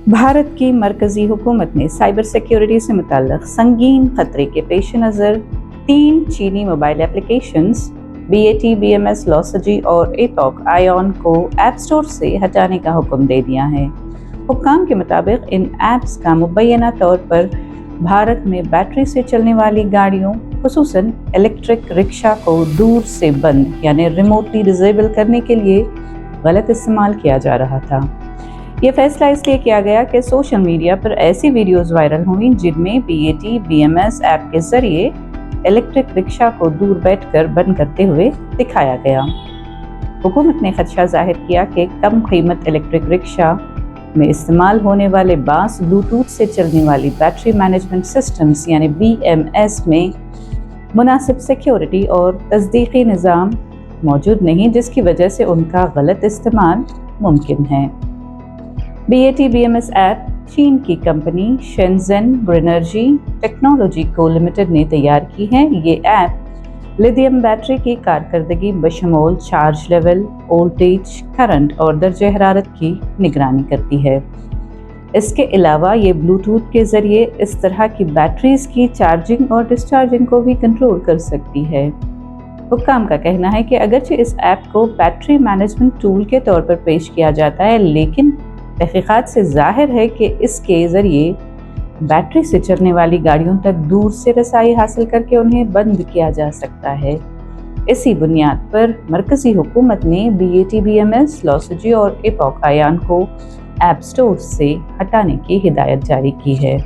भारत की मरकजी हुकूमत ने साइबर सिक्योरिटी से मुताल्लिक़ संगीन खतरे के पेश नज़र 3 चीनी मोबाइल एप्लीकेशंस BAT, BMS, लॉसजी और एपॉक आयन को ऐप स्टोर से हटाने का हुक्म दे दिया है। हुक्काम के मुताबिक इन ऐप्स का मुबैना तौर पर भारत में बैटरी से चलने वाली गाड़ियों खुसूसन इलेक्ट्रिक रिक्शा को दूर से बंद यानी रिमोटली डिसेबल करने के लिए गलत इस्तेमाल किया जा रहा था। ये फैसला इसलिए किया गया कि सोशल मीडिया पर ऐसी वीडियोस वायरल हुई जिनमें BAT, BMS ऐप के जरिए इलेक्ट्रिक रिक्शा को दूर बैठकर बंद करते हुए दिखाया गया। हुकूमत ने खदशा जाहिर किया कि कम कीमत इलेक्ट्रिक रिक्शा में इस्तेमाल होने वाले बास ब्लूटूथ से चलने वाली बैटरी मैनेजमेंट सिस्टम्स यानी BMS में मुनासिब सिक्योरिटी और तस्दीकी निज़ाम मौजूद नहीं, जिसकी वजह से उनका गलत इस्तेमाल मुमकिन है। BAT, BMS ऐप चीन की कंपनी शेनज़ेन ग्रेनर्जी टेक्नोलॉजी को लिमिटेड ने तैयार की है। ये ऐप लिथियम बैटरी की कारकर्दगी बशमूल चार्ज लेवल, वोल्टेज, करंट और दर्जे हरारत की निगरानी करती है। इसके अलावा ये ब्लूटूथ के ज़रिए इस तरह की बैटरीज की चार्जिंग और डिस्चार्जिंग को भी कंट्रोल कर सकती है। हुक्काम का कहना है कि अगरचे इस ऐप को बैटरी मैनेजमेंट टूल के तौर पर पेश किया जाता है, लेकिन तहकीकात से जाहिर है कि इसके ज़रिए बैटरी से चलने वाली गाड़ियों तक दूर से रसाई हासिल करके उन्हें बंद किया जा सकता है। इसी बुनियाद पर मरकज़ी हुकूमत ने BAT, BMS, लॉसजी और एपॉक आयन को ऐप स्टोर से हटाने की हिदायत जारी की है।